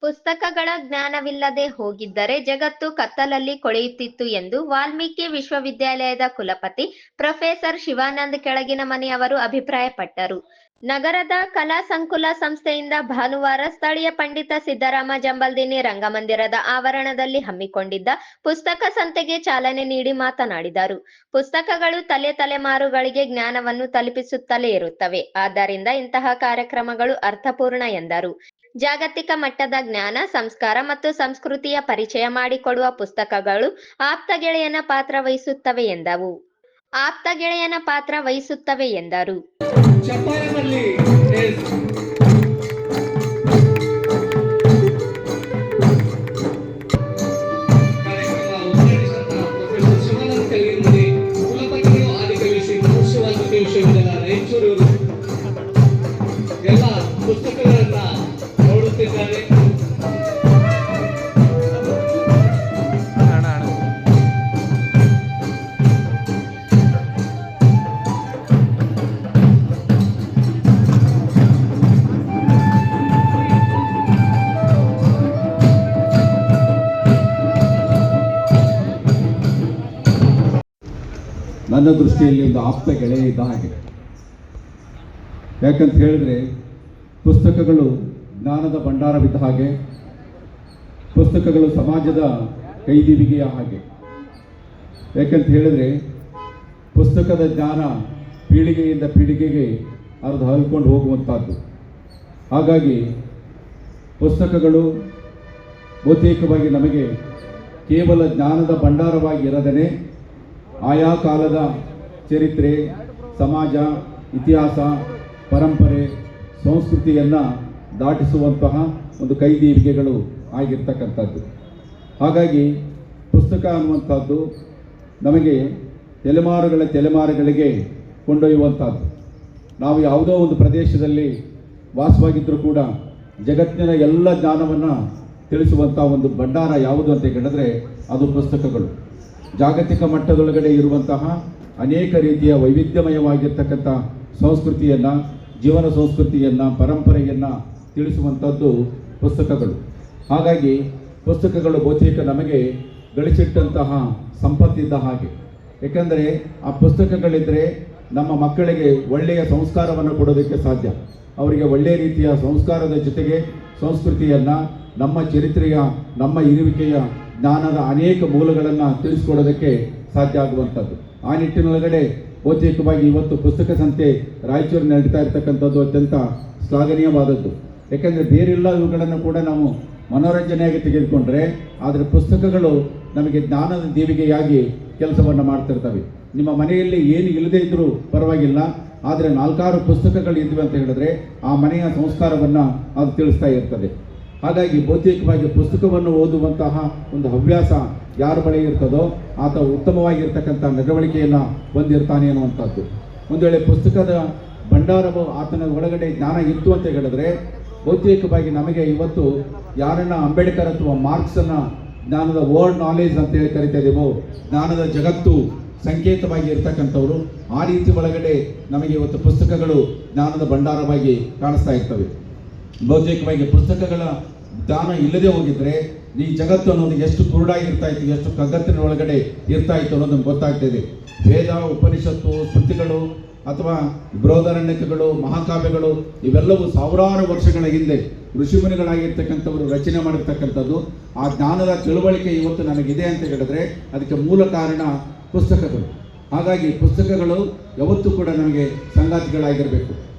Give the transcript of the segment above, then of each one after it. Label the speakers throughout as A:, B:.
A: ಪುಸ್ತಕಗಳ ಜ್ಞಾನವಿಲ್ಲದೆ ಹೋಗಿದ್ದರೆ ಜಗತ್ತು ಕತ್ತಲಲ್ಲಿ ಕೊಳೆಯುತ್ತಿತ್ತು ಎಂದು ವಾಲ್ಮೀಕಿ ವಿಶ್ವವಿದ್ಯಾಲಯದ ಕುಲಪತಿ ಪ್ರೊಫೆಸರ್ ಶಿವಾನಂದ್ ಕೆಳಗಿನ ಮನೆಯವರು ಅಭಿಪ್ರಾಯಪಟ್ಟರು. ನಗರದ ಕಲಾ ಸಂಕುಲ ಸಂಸ್ಥೆಯಿಂದ ಭಾನುವಾರ ಸ್ಥಳೀಯ ಪಂಡಿತ ಸಿದ್ದರಾಮ ಜಂಬಲ್ದಿನ್ನಿ ರಂಗಮಂದಿರದ ಆವರಣದಲ್ಲಿ ಹಮ್ಮಿಕೊಂಡಿದ್ದ ಪುಸ್ತಕ ಸಂತೆಗೆ ಚಾಲನೆ ನೀಡಿ ಮಾತನಾಡಿದರು. ಪುಸ್ತಕಗಳು ತಲೆಮಾರುಗಳಿಗೆ ಜ್ಞಾನವನ್ನು ತಲುಪಿಸುತ್ತಲೇ ಇರುತ್ತವೆ. ಆದ್ದರಿಂದ ಇಂತಹ ಕಾರ್ಯಕ್ರಮಗಳು ಅರ್ಥಪೂರ್ಣ ಎಂದರು. ಜಾಗತಿಕ ಮಟ್ಟದ ಜ್ಞಾನ, ಸಂಸ್ಕಾರ ಮತ್ತು ಸಂಸ್ಕೃತಿಯ ಪರಿಚಯ ಮಾಡಿಕೊಡುವ ಪುಸ್ತಕಗಳು ಆಪ್ತ ಗೆಳೆಯನ ಪಾತ್ರ ವಹಿಸುತ್ತವೆ ಎಂದರು.
B: ನನ್ನ ದೃಷ್ಟಿಯಲ್ಲಿ ಒಂದು ಆಪ್ತ ಗೆಳೆಯ ಇದ್ದ ಹಾಗೆ. ಯಾಕಂತ ಹೇಳಿದ್ರೆ ಪುಸ್ತಕಗಳು ಜ್ಞಾನದ ಭಂಡಾರವಿದ್ದ ಹಾಗೆ, ಪುಸ್ತಕಗಳು ಸಮಾಜದ ಕೈದಿವಿಗೆಯ ಹಾಗೆ. ಯಾಕಂತ ಹೇಳಿದ್ರೆ ಪುಸ್ತಕದ ಜ್ಞಾನ ಪೀಳಿಗೆಯಿಂದ ಪೀಳಿಗೆಗೆ ಹರಿದು ಹರಿಕೊಂಡು ಹೋಗುವಂಥದ್ದು. ಹಾಗಾಗಿ ಪುಸ್ತಕಗಳು ಬಹುತೇಕವಾಗಿ ನಮಗೆ ಕೇವಲ ಜ್ಞಾನದ ಭಂಡಾರವಾಗಿ ಇರದೇ ಆಯಾ ಕಾಲದ ಚರಿತ್ರೆ, ಸಮಾಜ, ಇತಿಹಾಸ, ಪರಂಪರೆ, ಸಂಸ್ಕೃತಿಯನ್ನು ದಾಟಿಸುವಂತಹ ಒಂದು ಕೈದೀವಿಗೆಗಳು ಆಗಿರ್ತಕ್ಕಂಥದ್ದು. ಹಾಗಾಗಿ ಪುಸ್ತಕ ಅನ್ನುವಂಥದ್ದು ನಮಗೆ ತಲೆಮಾರುಗಳಿಗೆ ಕೊಂಡೊಯ್ಯುವಂಥದ್ದು. ನಾವು ಯಾವುದೋ ಒಂದು ಪ್ರದೇಶದಲ್ಲಿ ವಾಸವಾಗಿದ್ದರೂ ಕೂಡ ಜಗತ್ತಿನ ಎಲ್ಲ ಜ್ಞಾನವನ್ನು ತಿಳಿಸುವಂಥ ಒಂದು ಭಂಡಾರ ಯಾವುದು ಅಂತ ಹೇಳಿದ್ರೆ ಅದು ಪುಸ್ತಕಗಳು. ಜಾಗತಿಕ ಮಟ್ಟದೊಳಗಡೆ ಇರುವಂತಹ ಅನೇಕ ರೀತಿಯ ವೈವಿಧ್ಯಮಯವಾಗಿರ್ತಕ್ಕಂಥ ಸಂಸ್ಕೃತಿಯನ್ನು, ಜೀವನ ಸಂಸ್ಕೃತಿಯನ್ನು, ಪರಂಪರೆಯನ್ನು ತಿಳಿಸುವಂಥದ್ದು ಪುಸ್ತಕಗಳು. ಹಾಗಾಗಿ ಪುಸ್ತಕಗಳು ಬಹುತೇಕ ನಮಗೆ ಗಳಿಸಿಟ್ಟಂತಹ ಸಂಪತ್ತಿದ್ದ ಹಾಗೆ. ಏಕೆಂದರೆ ಆ ಪುಸ್ತಕಗಳಿದ್ದರೆ ನಮ್ಮ ಮಕ್ಕಳಿಗೆ ಒಳ್ಳೆಯ ಸಂಸ್ಕಾರವನ್ನು ಕೊಡೋದಕ್ಕೆ ಸಾಧ್ಯ. ಅವರಿಗೆ ಒಳ್ಳೆಯ ರೀತಿಯ ಸಂಸ್ಕಾರದ ಜೊತೆಗೆ ಸಂಸ್ಕೃತಿಯನ್ನು, ನಮ್ಮ ಚರಿತ್ರೆಯ, ನಮ್ಮ ಇರುವಿಕೆಯ ಜ್ಞಾನದ ಅನೇಕ ಮೂಲಗಳನ್ನು ತಿಳಿಸ್ಕೊಡೋದಕ್ಕೆ ಸಾಧ್ಯ ಆಗುವಂಥದ್ದು. ಆ ನಿಟ್ಟಿನೊಳಗಡೆ ಬಹುತೇಕವಾಗಿ ಇವತ್ತು ಪುಸ್ತಕ ಸಂತೆ ರಾಯಚೂರಿನ ನಡೀತಾ ಇರ್ತಕ್ಕಂಥದ್ದು ಅತ್ಯಂತ ಶ್ಲಾಘನೀಯವಾದದ್ದು. ಯಾಕೆಂದರೆ ಬೇರೆಲ್ಲ ಇವುಗಳನ್ನು ಕೂಡ ನಾವು ಮನೋರಂಜನೆಯಾಗಿ ತೆಗೆದುಕೊಂಡ್ರೆ, ಆದರೆ ಪುಸ್ತಕಗಳು ನಮಗೆ ಜ್ಞಾನದ ದೇವಿಗೆಯಾಗಿ ಕೆಲಸವನ್ನು ಮಾಡ್ತಿರ್ತವೆ. ನಿಮ್ಮ ಮನೆಯಲ್ಲಿ ಏನು ಇಲ್ಲದೇ ಇದ್ದರೂ ಪರವಾಗಿಲ್ಲ, ಆದರೆ 4-6 ಪುಸ್ತಕಗಳು ಇದ್ವಿ ಅಂತ ಹೇಳಿದ್ರೆ ಆ ಮನೆಯ ಸಂಸ್ಕಾರವನ್ನು ಅದು ತಿಳಿಸ್ತಾ ಇರ್ತದೆ. ಹಾಗಾಗಿ ಬಹುತೇಕವಾಗಿ ಪುಸ್ತಕವನ್ನು ಓದುವಂತಹ ಒಂದು ಹವ್ಯಾಸ ಯಾರ ಬಳಿ ಇರ್ತದೋ ಆತ ಉತ್ತಮವಾಗಿರ್ತಕ್ಕಂಥ ನಡವಳಿಕೆಯನ್ನು ಹೊಂದಿರ್ತಾನೆ ಅನ್ನುವಂಥದ್ದು. ಒಂದು ವೇಳೆ ಪುಸ್ತಕದ ಭಂಡಾರವು ಆತನ ಒಳಗಡೆ ಜ್ಞಾನ ಇತ್ತು ಅಂತ ಹೇಳಿದ್ರೆ, ಬಹುತೇಕವಾಗಿ ನಮಗೆ ಇವತ್ತು ಯಾರನ್ನ ಅಂಬೇಡ್ಕರ್ ಅಥವಾ ಮಾರ್ಕ್ಸನ್ನು ಜ್ಞಾನದ ವರ್ಲ್ಡ್ ನಾಲೆಜ್ ಅಂತೇಳಿ ಕರಿತಾ ಇದ್ದೀವೋ, ಜ್ಞಾನದ ಜಗತ್ತು ಸಂಕೇತವಾಗಿ ಇರ್ತಕ್ಕಂಥವ್ರು, ಆ ರೀತಿ ಒಳಗಡೆ ನಮಗೆ ಇವತ್ತು ಪುಸ್ತಕಗಳು ಜ್ಞಾನದ ಭಂಡಾರವಾಗಿ ಕಾಣಿಸ್ತಾ ಇರ್ತವೆ. ಬಹುತೇಕವಾಗಿ ಪುಸ್ತಕಗಳ ಜ್ಞಾನ ಇಲ್ಲದೆ ಹೋಗಿದ್ರೆ ಈ ಜಗತ್ತು ಅನ್ನೋದು ಎಷ್ಟು ಕುರುಡಾಗಿರ್ತಾ ಇತ್ತು, ಎಷ್ಟು ಕಗ್ಗತ್ತಿನ ಒಳಗಡೆ ಇರ್ತಾ ಇತ್ತು ಅನ್ನೋದು ನಮ್ಗೆ ಗೊತ್ತಾಗ್ತಿದೆ. ವೇದ, ಉಪನಿಷತ್ತು, ಸ್ಮೃತಿಗಳು ಅಥವಾ ಬೃಹದಾರಣ್ಯಕಗಳು, ಮಹಾಕಾವ್ಯಗಳು ಇವೆಲ್ಲವೂ ಸಾವಿರಾರು ವರ್ಷಗಳ ಹಿಂದೆ ಋಷಿಮುನಿಗಳಾಗಿರ್ತಕ್ಕಂಥವರು ರಚನೆ ಮಾಡಿರ್ತಕ್ಕಂಥದ್ದು. ಆ ಜ್ಞಾನದ ತಿಳುವಳಿಕೆ ಇವತ್ತು ನನಗಿದೆ ಅಂತ ಹೇಳಿದ್ರೆ ಅದಕ್ಕೆ ಮೂಲ ಕಾರಣ ಪುಸ್ತಕಗಳು. ಹಾಗಾಗಿ ಪುಸ್ತಕಗಳು ಯಾವತ್ತೂ ಕೂಡ ನಮಗೆ ಸಂಗಾತಿಗಳಾಗಿರಬೇಕು.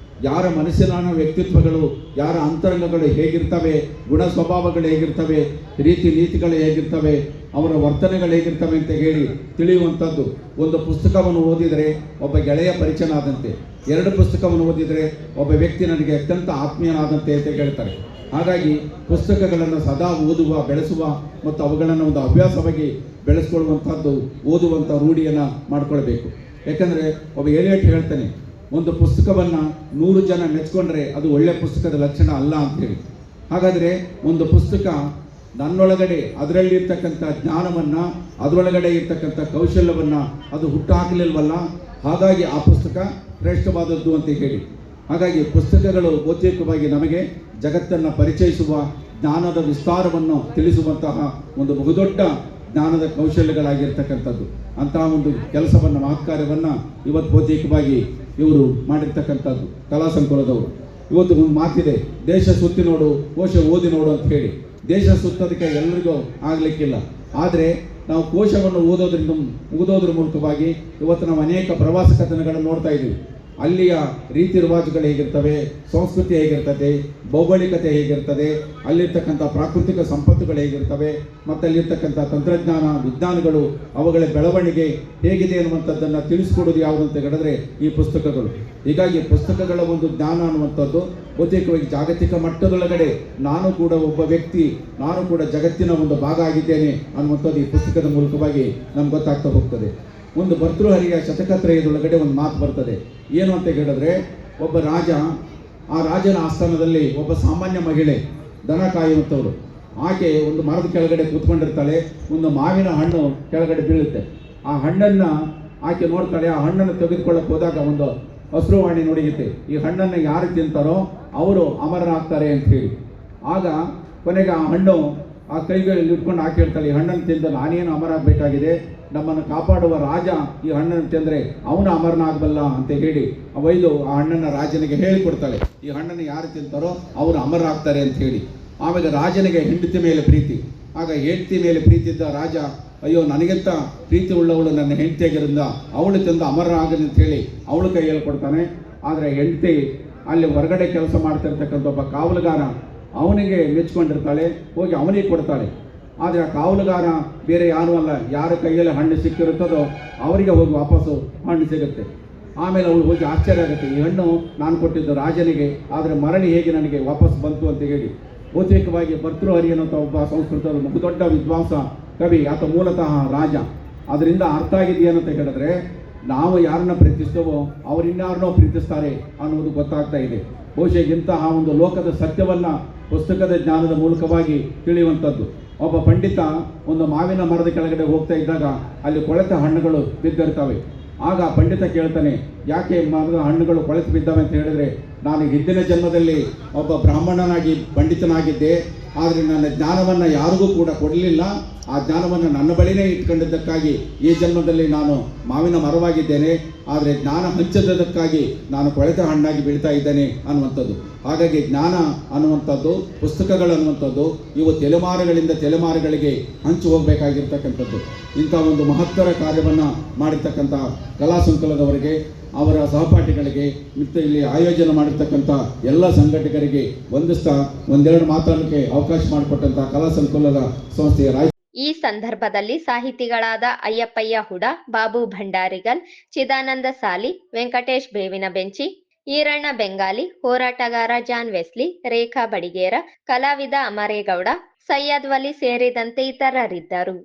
B: ಯಾರ ಮನಸ್ಸಿನ ವ್ಯಕ್ತಿತ್ವಗಳು, ಯಾರ ಅಂತರಂಗಗಳು ಹೇಗಿರ್ತವೆ, ಗುಣ ಸ್ವಭಾವಗಳು ಹೇಗಿರ್ತವೆ, ರೀತಿ ನೀತಿಗಳು ಹೇಗಿರ್ತವೆ, ಅವರ ವರ್ತನೆಗಳು ಹೇಗಿರ್ತವೆ ಅಂತ ಹೇಳಿ ತಿಳಿಯುವಂಥದ್ದು. ಒಂದು ಪುಸ್ತಕವನ್ನು ಓದಿದರೆ ಒಬ್ಬ ಗೆಳೆಯ ಪರಿಚಯನಾದಂತೆ, 2 ಪುಸ್ತಕವನ್ನು ಓದಿದರೆ ಒಬ್ಬ ವ್ಯಕ್ತಿ ನನಗೆ ಅತ್ಯಂತ ಆತ್ಮೀಯನಾದಂತೆ ಅಂತ ಹೇಳ್ತಾರೆ. ಹಾಗಾಗಿ ಪುಸ್ತಕಗಳನ್ನು ಸದಾ ಓದುವ, ಬೆಳೆಸುವ ಮತ್ತು ಅವುಗಳನ್ನು ಒಂದು ಹವ್ಯಾಸವಾಗಿ ಬೆಳೆಸ್ಕೊಳ್ಳುವಂಥದ್ದು, ಓದುವಂಥ ರೂಢಿಯನ್ನು ಮಾಡಿಕೊಳ್ಬೇಕು. ಯಾಕಂದರೆ ಒಬ್ಬ ಎಲಿಯಟ್ ಹೇಳ್ತಾನೆ, ಒಂದು ಪುಸ್ತಕವನ್ನು 100 ಜನ ಮೆಚ್ಕೊಂಡ್ರೆ ಅದು ಒಳ್ಳೆಯ ಪುಸ್ತಕದ ಲಕ್ಷಣ ಅಲ್ಲ ಅಂತೇಳಿ. ಹಾಗಾದರೆ ಒಂದು ಪುಸ್ತಕ ನನ್ನೊಳಗಡೆ ಅದರಲ್ಲಿರ್ತಕ್ಕಂಥ ಜ್ಞಾನವನ್ನು, ಅದರೊಳಗಡೆ ಇರ್ತಕ್ಕಂಥ ಕೌಶಲ್ಯವನ್ನು ಅದು ಹುಟ್ಟುಹಾಕಲಿಲ್ವಲ್ಲ, ಹಾಗಾಗಿ ಆ ಪುಸ್ತಕ ಶ್ರೇಷ್ಠವಾದದ್ದು ಅಂತ ಹೇಳಿ. ಹಾಗಾಗಿ ಪುಸ್ತಕಗಳು ಬಹುತೇಕವಾಗಿ ನಮಗೆ ಜಗತ್ತನ್ನು ಪರಿಚಯಿಸುವ, ಜ್ಞಾನದ ವಿಸ್ತಾರವನ್ನು ತಿಳಿಸುವಂತಹ ಒಂದು ಬಹುದೊಡ್ಡ ಜ್ಞಾನದ ಕೌಶಲ್ಯಗಳಾಗಿರ್ತಕ್ಕಂಥದ್ದು. ಅಂತಹ ಒಂದು ಕೆಲಸವನ್ನು ಮಹತ್ ಕಾರ್ಯವನ್ನು ಇವತ್ತು ಭೌತಿಕವಾಗಿ ಇವರು ಮಾಡಿರ್ತಕ್ಕಂಥದ್ದು ಕಲಾ ಸಂಕುಲದವರು. ಇವತ್ತು ಒಂದು ಮಾತಿದೆ, ದೇಶ ಸುತ್ತಿ ನೋಡು ಕೋಶ ಓದಿ ನೋಡು ಅಂತ ಹೇಳಿ. ದೇಶ ಸುತ್ತೋದಕ್ಕೆ ಎಲ್ಲರಿಗೂ ಆಗಲಿಕ್ಕಿಲ್ಲ, ಆದರೆ ನಾವು ಕೋಶವನ್ನು ಓದೋದ್ರ ಮೂಲಕವಾಗಿ ಇವತ್ತು ನಾವು ಅನೇಕ ಪ್ರವಾಸ ಕಥನಗಳನ್ನು ನೋಡ್ತಾ ಇದ್ದೀವಿ. ಅಲ್ಲಿಯ ರೀತಿ ರಿವಾಜುಗಳು ಹೇಗಿರ್ತವೆ, ಸಂಸ್ಕೃತಿ ಹೇಗಿರ್ತದೆ, ಭೌಗೋಳಿಕತೆ ಹೇಗಿರ್ತದೆ, ಅಲ್ಲಿರ್ತಕ್ಕಂಥ ಪ್ರಾಕೃತಿಕ ಸಂಪತ್ತುಗಳು ಹೇಗಿರ್ತವೆ, ಮತ್ತು ಅಲ್ಲಿರ್ತಕ್ಕಂಥ ತಂತ್ರಜ್ಞಾನ ವಿಜ್ಞಾನಗಳು ಅವುಗಳ ಬೆಳವಣಿಗೆ ಹೇಗಿದೆ ಅನ್ನುವಂಥದ್ದನ್ನು ತಿಳಿಸ್ಕೊಡೋದು ಯಾವುದು ಅಂತ ಹೇಳಿದ್ರೆ ಈ ಪುಸ್ತಕಗಳು. ಹೀಗಾಗಿ ಪುಸ್ತಕಗಳ ಒಂದು ಜ್ಞಾನ ಅನ್ನುವಂಥದ್ದು ಬಹುತೇಕವಾಗಿ ಜಾಗತಿಕ ಮಟ್ಟದೊಳಗಡೆ ನಾನು ಕೂಡ ಒಬ್ಬ ವ್ಯಕ್ತಿ, ನಾನು ಕೂಡ ಜಗತ್ತಿನ ಒಂದು ಭಾಗ ಆಗಿದ್ದೇನೆ ಅನ್ನುವಂಥದ್ದು ಈ ಪುಸ್ತಕದ ಮೂಲಕವಾಗಿ ನಮ್ಗೆ ಗೊತ್ತಾಗ್ತಾ ಹೋಗ್ತದೆ. ಒಂದು ಭರ್ತೃಹರಿಯ ಶತಕತ್ರಯದೊಳಗಡೆ ಒಂದು ಮಾತು ಬರ್ತದೆ. ಏನು ಅಂತ ಹೇಳಿದ್ರೆ, ಒಬ್ಬ ರಾಜ, ಆ ರಾಜನ ಆಸ್ಥಾನದಲ್ಲಿ ಒಬ್ಬ ಸಾಮಾನ್ಯ ಮಹಿಳೆ ದನ ಕಾಯುವಂಥವ್ರು. ಆಕೆ ಒಂದು ಮರದ ಕೆಳಗಡೆ ಕೂತ್ಕೊಂಡಿರ್ತಾಳೆ. ಒಂದು ಮಾವಿನ ಹಣ್ಣು ಕೆಳಗಡೆ ಬೀಳುತ್ತೆ. ಆ ಹಣ್ಣನ್ನು ಆಕೆ ನೋಡ್ತಾಳೆ. ಆ ಹಣ್ಣನ್ನು ತೆಗೆದುಕೊಳ್ಳಕ್ಕೆ ಹೋದಾಗ ಒಂದು ಹಸಿರುವಾಣಿ ನುಡಿಯುತ್ತೆ, ಈ ಹಣ್ಣನ್ನು ಯಾರು ತಿಂತಾರೋ ಅವರು ಅಮರರಾಗ್ತಾರೆ ಅಂತ ಹೇಳಿ. ಆಗ ಕೊನೆಗೆ ಆ ಹಣ್ಣು ಆ ಕೈಗಳಲ್ಲಿ ಇಟ್ಕೊಂಡು ಆಕೆ ಹೇಳ್ತಾಳೆ, ಈ ಹಣ್ಣನ್ನು ತಿಂದು ನಾನೇನು ಅಮರಾಗಬೇಕಾಗಿದೆ, ನಮ್ಮನ್ನು ಕಾಪಾಡುವ ರಾಜ ಈ ಹಣ್ಣನ್ನು ತಿಂದರೆ ಅವನು ಅಮರನಾಗಬಲ್ಲ ಅಂತ ಹೇಳಿ ಒಯ್ದು ಆ ಹಣ್ಣನ್ನು ರಾಜನಿಗೆ ಹೇಳಿಕೊಡ್ತಾಳೆ. ಈ ಹಣ್ಣನ್ನು ಯಾರು ತಿಂತಾರೋ ಅವರು ಅಮರರಾಗ್ತಾರೆ ಅಂತ ಹೇಳಿ. ಆಮೇಲೆ ರಾಜನಿಗೆ ಹೆಂಡತಿ ಮೇಲೆ ಪ್ರೀತಿ. ಆಗ ಹೆಂಡತಿ ಮೇಲೆ ಪ್ರೀತಿ ಇದ್ದ ರಾಜ, ಅಯ್ಯೋ ನನಗಿಂತ ಪ್ರೀತಿ ಉಳ್ಳವಳು ನನ್ನ ಹೆಂಡತಿಯಾಗಿರಿಂದ ಅವಳು ತಿಂದು ಅಮರನಾಗಲಿ ಅಂತ ಹೇಳಿ ಅವಳು ಕೈ ಹೇಳ್ಕೊಡ್ತಾನೆ. ಆದರೆ ಹೆಂಡತಿ ಅಲ್ಲಿ ಹೊರಗಡೆ ಕೆಲಸ ಮಾಡ್ತಿರ್ತಕ್ಕಂಥ ಒಬ್ಬ ಕಾವಲುಗಾರ, ಅವನಿಗೆ ಮೆಚ್ಕೊಂಡಿರ್ತಾಳೆ, ಹೋಗಿ ಅವನಿಗೆ ಕೊಡ್ತಾಳೆ. ಆದರೆ ಆ ಕಾವಲುಗಾರ ಬೇರೆ ಯಾರೂ ಅಲ್ಲ, ಯಾರ ಕೈಯಲ್ಲಿ ಹಣ್ಣು ಸಿಕ್ಕಿರುತ್ತದೋ ಅವರಿಗೆ ಹೋಗಿ ವಾಪಸ್ಸು ಹಣ್ಣು ಸಿಗುತ್ತೆ. ಆಮೇಲೆ ಅವಳು ಹೋಗಿ ಆಶ್ಚರ್ಯ ಆಗುತ್ತೆ, ಈ ಹಣ್ಣು ನಾನು ಕೊಟ್ಟಿದ್ದು ರಾಜನಿಗೆ, ಆದರೆ ಮರಳಿ ಹೇಗೆ ನನಗೆ ವಾಪಸ್ ಬಂತು ಅಂತ ಹೇಳಿ. ಬಹುತೇಕವಾಗಿ ಭರ್ತೃಹರಿ ಅನ್ನುವಂಥ ಒಬ್ಬ ಸಂಸ್ಕೃತದ ಬಹುದೊಡ್ಡ ವಿದ್ವಾಂಸ, ಕವಿ, ಆತ ಮೂಲತಃ ರಾಜ. ಅದರಿಂದ ಅರ್ಥ ಆಗಿದೆಯೇನಂತ ಹೇಳಿದ್ರೆ, ನಾವು ಯಾರನ್ನ ಪ್ರೀತಿಸ್ತೇವೋ ಅವರು ಇನ್ಯಾರನ್ನೋ ಪ್ರೀತಿಸ್ತಾರೆ ಅನ್ನುವುದು ಗೊತ್ತಾಗ್ತಾ ಇದೆ. ಬಹುಶಃ ಇಂತಹ ಒಂದು ಲೋಕದ ಸತ್ಯವನ್ನು ಪುಸ್ತಕದ ಜ್ಞಾನದ ಮೂಲಕವಾಗಿ ತಿಳಿಯುವಂಥದ್ದು. ಒಬ್ಬ ಪಂಡಿತ ಒಂದು ಮಾವಿನ ಮರದ ಕೆಳಗಡೆ ಹೋಗ್ತಾ ಇದ್ದಾಗ ಅಲ್ಲಿ ಕೊಳೆತ ಹಣ್ಣುಗಳು ಬಿದ್ದಿರ್ತವೆ. ಆಗ ಪಂಡಿತ ಕೇಳ್ತಾನೆ, ಯಾಕೆ ಮರದ ಹಣ್ಣುಗಳು ಕೊಳೆತು ಬಿದ್ದಾವೆ ಅಂತ ಹೇಳಿದ್ರೆ, ನಾನು ಹಿಂದಿನ ಜನ್ಮದಲ್ಲಿ ಒಬ್ಬ ಬ್ರಾಹ್ಮಣನಾಗಿ ಪಂಡಿತನಾಗಿದ್ದೆ, ಆದರೆ ನನ್ನ ಜ್ಞಾನವನ್ನು ಯಾರಿಗೂ ಕೂಡ ಕೊಡಲಿಲ್ಲ. ಆ ಜ್ಞಾನವನ್ನು ನನ್ನ ಬಳಿನೇ ಇಟ್ಕೊಂಡಿದ್ದಕ್ಕಾಗಿ ಈ ಜನ್ಮದಲ್ಲಿ ನಾನು ಮಾವಿನ ಮರವಾಗಿದ್ದೇನೆ, ಆದರೆ ಜ್ಞಾನ ಹಂಚದಕ್ಕಾಗಿ ನಾನು ಕೊಳೆತ ಹಣ್ಣಾಗಿ ಬೀಳ್ತಾ ಇದ್ದೇನೆ ಅನ್ನುವಂಥದ್ದು. ಹಾಗಾಗಿ ಜ್ಞಾನ ಅನ್ನುವಂಥದ್ದು, ಪುಸ್ತಕಗಳು ಅನ್ನುವಂಥದ್ದು ಇವು ತಲೆಮಾರುಗಳಿಂದ ತಲೆಮಾರುಗಳಿಗೆ ಹಂಚಿ ಹೋಗಬೇಕಾಗಿರ್ತಕ್ಕಂಥದ್ದು. ಇಂಥ ಒಂದು ಮಹತ್ತರ ಕಾರ್ಯವನ್ನು ಮಾಡಿರ್ತಕ್ಕಂಥ ಕಲಾ ಸಂಕುಲದವರಿಗೆ, ಅವರ ಸಹಪಾಠಿಗಳಿಗೆ ಮತ್ತು ಇಲ್ಲಿ ಆಯೋಜನೆ ಮಾಡಿರ್ತಕ್ಕಂಥ ಎಲ್ಲ ಸಂಘಟಕರಿಗೆ ವಂದಿಸ್ತಾ ಒಂದೆರಡು ಮಾತಾಡಲಿಕ್ಕೆ ಅವಕಾಶ ಮಾಡಿಕೊಟ್ಟಂಥ ಕಲಾ ಸಂಕುಲದ ಸಂಸ್ಥೆಯ
A: ಈ ಸಂದರ್ಭದಲ್ಲಿ ಸಾಹಿತಿಗಳಾದ ಅಯ್ಯಪ್ಪಯ್ಯ ಹುಡ, ಬಾಬು ಭಂಡಾರಿಗಲ್, ಚಿದಾನಂದ ಸಾಲಿ, ವೆಂಕಟೇಶ್ ಬೇವಿನ ಬೆಂಚಿ, ಈರಣ್ಣ ಬೆಂಗಾಲಿ, ಹೋರಾಟಗಾರ ಜಾನ್ ವೆಸ್ಲಿ, ರೇಖಾ ಬಡಿಗೇರ, ಕಲಾವಿದ ಅಮರೇಗೌಡ, ಸೈಯದ್ ವಲಿ ಸೇರಿದಂತೆ ಇತರರಿದ್ದರು.